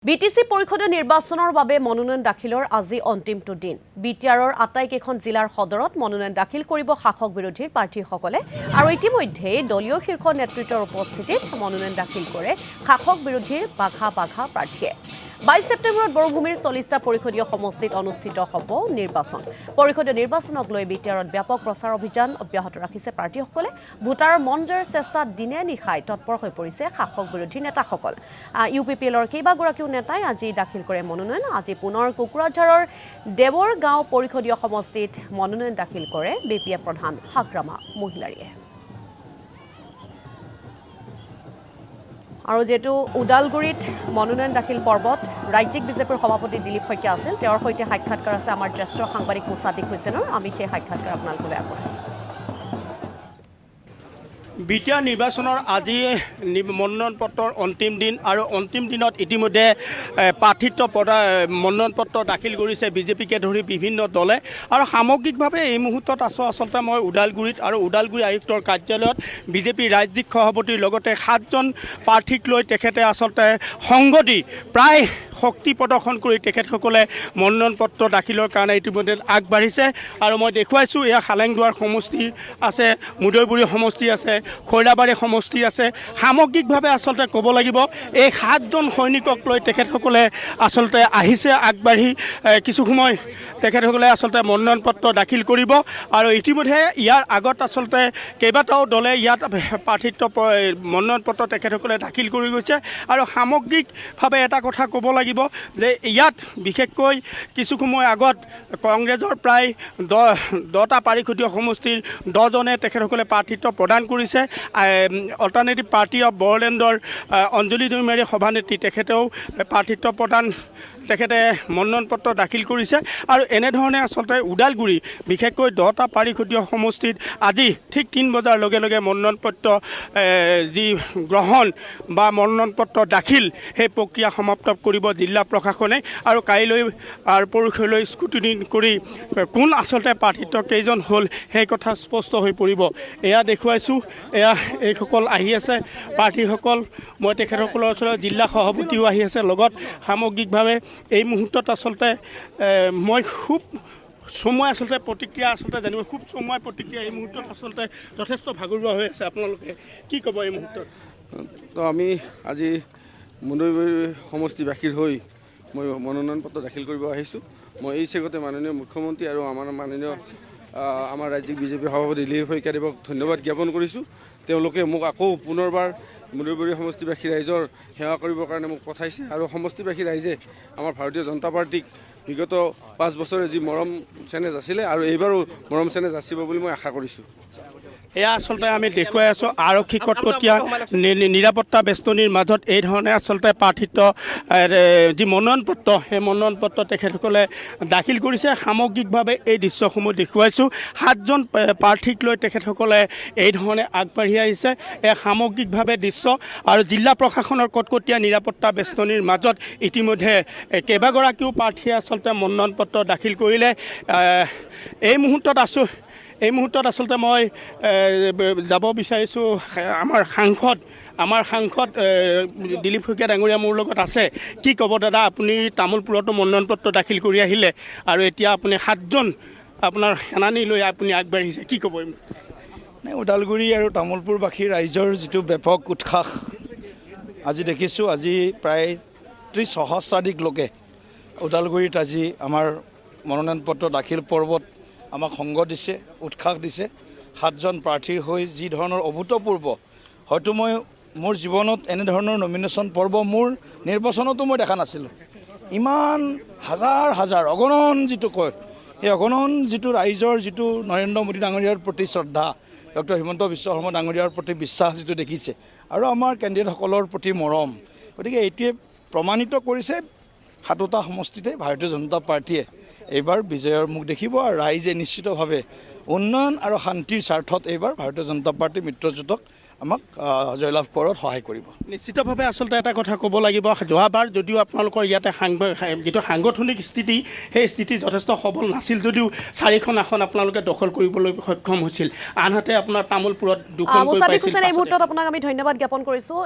BTC পৰিষদীয় নিৰ্বাচনৰ বাবে মনোনয়ন দাখিলৰ আজি অন্তিমটো দিন। বিটিআৰৰ আটাইকেইখন জিলাৰ সদৰত মনোনয়ন দাখিল কৰিব শাসক বিৰোধীৰ প্ৰাৰ্থীসকলে আৰু ইতিমধ্যে দলীয় শীৰ্ষ নেতৃত্বৰ উপস্থিতিত মনোনয়ন দাখিল কৰে শাসক বিৰোধীৰ বাঘা প্ৰাৰ্থীয়ে। 22 ছেপ্টেম্বৰত বৰভূমিৰ 40টা পৰিষদীয় সমষ্টিত অনুষ্ঠিত হ'ব নিৰ্বাচন। পৰিষদীয় নিৰ্বাচনক লৈ বিটিআৰত ব্যাপক প্ৰচাৰ অভিযান অব্যাহত ৰাখিছে প্ৰাৰ্থীসকলে। ভোটাৰৰ মন জয়ৰ চেষ্টাত দিনে নিশাই তৎপৰ হৈ পৰিছে শাসক বিৰোধী নেতাসকল। ইউপিপিএলৰ কেইবাগৰাকীও নেতাই আজি দাখিল কৰে মনোনয়ন। আজি পুনৰ কোকৰাঝাৰৰ দেৱৰগাঁও পৰিষদীয় সমষ্টিত মনোনয়ন দাখিল কৰে বিপিএফ প্ৰধান হাগ্ৰামা মহিলাৰীয়ে। আৰু যেটো উদালগুৰিত মনোনয়ন দাখিল পৰ্বত ৰাজ্যিক বিজেপিৰ সভাপতি দিলীপ শইকীয়া আছিল, তেওঁৰ সৈতে সাক্ষাৎকাৰ আছে আমাৰ জ্যেষ্ঠ সাংবাদিক মুছাদিক হুছেইনৰ। আমি সেই সাক্ষাৎকাৰ আপোনালোকলৈ আগবঢ়াইছোঁ। বিটিআৰ নিৰ্বাচনৰ আজি মনোনয়ন পত্ৰৰ অন্তিম দিন আৰু অন্তিম দিনত ইতিমধ্যে প্ৰাৰ্থিত্ব মনোনয়ন পত্ৰ দাখিল কৰিছে বিজেপিকে ধৰি বিভিন্ন দলে। আৰু সামগ্ৰিকভাৱে এই মুহূৰ্তত আচলতে মই ওদালগুৰিত আৰু ওদালগুৰি আয়ুক্তৰ কাৰ্যালয়ত বিজেপি ৰাজ্যিক সভাপতিৰ লগতে 7জন প্ৰাৰ্থীক লৈ তেখেতে আচলতে সংগ দি প্ৰায় শক্তি প্ৰদৰ্শন কৰি তেখেতসকলে মনোনয়ন পত্ৰ দাখিলৰ কাৰণে ইতিমধ্যে আগবাঢ়িছে। আৰু মই দেখুৱাইছোঁ এয়া হালেংদুৱাৰ সমষ্টি আছে, মুদৈবুৰী সমষ্টি আছে, খৈৰাবাৰী সমষ্টি আছে। সামগ্ৰিকভাৱে আচলতে ক'ব লাগিব এই 7জন সৈনিকক লৈ তেখেতসকলে আচলতে আহিছে আগবাঢ়ি। কিছু সময় তেখেতসকলে আচলতে মনোনয়ন পত্ৰ দাখিল কৰিব। আৰু ইতিমধ্যে ইয়াৰ আগত আচলতে কেইবাটাও দলে ইয়াত প্ৰাৰ্থিত্ব মনোনয়ন পত্ৰ তেখেতসকলে দাখিল কৰি গৈছে। আৰু সামগ্ৰিকভাৱে এটা কথা ক'ব লাগিব যে ইয়াত বিশেষকৈ কিছু সময় আগত কংগ্ৰেছৰ প্ৰায় 10টা পৰিষদীয় সমষ্টিৰ 10জনে তেখেতসকলে প্ৰাৰ্থিত্ব প্ৰদান কৰিছে। অল্টাৰনেটিভ পাৰ্টি অফ বড়োলেণ্ডৰ অঞ্জলি দৈমাৰী সভানেত্ৰী তেখেতেও প্ৰাৰ্থিত্ব প্ৰদান তেখেতে মনোনয়ন পত্ৰ দাখিল কৰিছে। আৰু এনেধৰণে আচলতে ওদালগুৰি বিশেষকৈ 10টা পৰিষদীয় সমষ্টিত আজি ঠিক 3 বজাৰ লগে লগে মনোনয়ন পত্ৰ যি গ্ৰহণ বা মনোনয়ন পত্ৰ দাখিল সেই প্ৰক্ৰিয়া সমাপ্ত কৰিব জিলা প্ৰশাসনে। আৰু কাইলৈ আৰু পৰহিলৈ স্কুটিনি কৰি কোন আচলতে প্ৰাৰ্থিত্ব কেইজন হ'ল সেই কথা স্পষ্ট হৈ পৰিব। এয়া দেখুৱাইছোঁ, এয়া এইসকল আহি আছে প্ৰাৰ্থীসকল। মই তেখেতসকলৰ ওচৰত জিলা সভাপতিও আহি আছে লগত। সামগ্ৰিকভাৱে এই মুহূৰ্তত আচলতে মই খুব চমুৱাই আচলতে প্ৰতিক্ৰিয়া জানিব খুব চমুৱাই প্ৰতিক্ৰিয়া এই মুহূৰ্তত আচলতে যথেষ্ট ভাগৰুৱা হৈ আছে। আপোনালোকে কি ক'ব এই মুহূৰ্তত? তো আমি আজি মুদৈবুৰী সমষ্টিবাসীৰ হৈ মই মনোনয়ন পত্ৰ দাখিল কৰিব আহিছোঁ। মই এই চেগতে মাননীয় মুখ্যমন্ত্ৰী আৰু আমাৰ ৰাজ্যিক বিজেপিৰ সভাপতি দিলীপ শইকীয়াদেৱক ধন্যবাদ জ্ঞাপন কৰিছোঁ। তেওঁলোকে মোক আকৌ পুনৰবাৰ মুদৈবুৰী সমষ্টিবাসী ৰাইজৰ সেৱা কৰিবৰ কাৰণে মোক পঠাইছে। আৰু সমষ্টিবাসী ৰাইজে আমাৰ ভাৰতীয় জনতা পাৰ্টীক বিগত 5 বছৰে যি মৰম চেনেহ যাচিলে আৰু এইবাৰো মৰম চেনেহ যাচিব বুলি মই আশা কৰিছোঁ। এয়া আচলতে আমি দেখুৱাই আছোঁ আৰক্ষী কটকটীয়া নিৰাপত্তা বেষ্টনীৰ মাজত এই ধৰণে আচলতে প্ৰাৰ্থিত্ব যি মনোনয়ন পত্ৰ সেই মনোনয়ন পত্ৰ তেখেতসকলে দাখিল কৰিছে। সামগ্ৰিকভাৱে এই দৃশ্যসমূহ দেখুৱাইছোঁ। 7জন প্ৰাৰ্থীক লৈ তেখেতসকলে এই ধৰণে আগবাঢ়ি আহিছে। এই সামগ্ৰিকভাৱে দৃশ্য আৰু জিলা প্ৰশাসনৰ কটকটীয়া নিৰাপত্তা বেষ্টনীৰ মাজত ইতিমধ্যে কেইবাগৰাকীও প্ৰাৰ্থীয়ে আচলতে মনোনয়ন পত্ৰ দাখিল কৰিলে। এই মুহূৰ্তত আচলতে মই যাব বিচাৰিছোঁ আমাৰ সাংসদ দিলীপ শইকীয়া ডাঙৰীয়া মোৰ লগত আছে। কি ক'ব দাদা, আপুনি তামোলপুৰতো মনোনয়ন পত্ৰ দাখিল কৰি আহিলে আৰু এতিয়া আপুনি 7জন আপোনাৰ সেনানী লৈ আপুনি আগবাঢ়িছে, কি ক'ব? ওদালগুৰি আৰু তামোলপুৰবাসী ৰাইজৰ যিটো ব্যাপক উৎসাহ আজি দেখিছোঁ। আজি প্ৰায় 30 সহস্ৰাধিক লোকে ওদালগুৰিত আজি আমাৰ মনোনয়ন পত্ৰ দাখিল পৰ্বত আমাক সংগ দিছে, উৎসাহ দিছে। 7জন প্ৰাৰ্থীৰ হৈ যি ধৰণৰ অভূতপূৰ্ব, হয়তো মই মোৰ জীৱনত এনেধৰণৰ নমিনেশ্যন পৰ্ব মোৰ নিৰ্বাচনতো মই দেখা নাছিলোঁ। ইমান হাজাৰ অগণন যিটো কয় সেই অগণন যিটো ৰাইজৰ যিটো নৰেন্দ্ৰ মোদী ডাঙৰীয়াৰ প্ৰতি শ্ৰদ্ধা, ডক্টৰ হিমন্ত বিশ্ব শৰ্মা ডাঙৰীয়াৰ প্ৰতি বিশ্বাস যিটো দেখিছে আৰু আমাৰ কেণ্ডিডেটসকলৰ প্ৰতি মৰম, গতিকে এইটোৱে প্ৰমাণিত কৰিছে 7টা সমষ্টিতে ভাৰতীয় জনতা পাৰ্টীয়ে এইবাৰ বিজয়ৰ মুখ দেখিব। আৰু ৰাইজে নিশ্চিতভাৱে উন্নয়ন আৰু শান্তিৰ স্বাৰ্থত এইবাৰ ভাৰতীয় জনতা পাৰ্টী মিত্ৰজোঁটক আমাক জয়লাভ কৰাত সহায় কৰিব। নিশ্চিতভাৱে আচলতে এটা কথা ক'ব লাগিব, যোৱাবাৰ যদিও আপোনালোকৰ ইয়াতে যিটো সাংগঠনিক স্থিতি সেই স্থিতি যথেষ্ট সবল নাছিল যদিও 4খন আসন আপোনালোকে দখল কৰিবলৈ সক্ষম হৈছিল। আনহাতে আপোনাৰ তামোলপুৰত 2খন এই মুহূৰ্তত আপোনাক আমি ধন্যবাদ জ্ঞাপন কৰিছোঁ।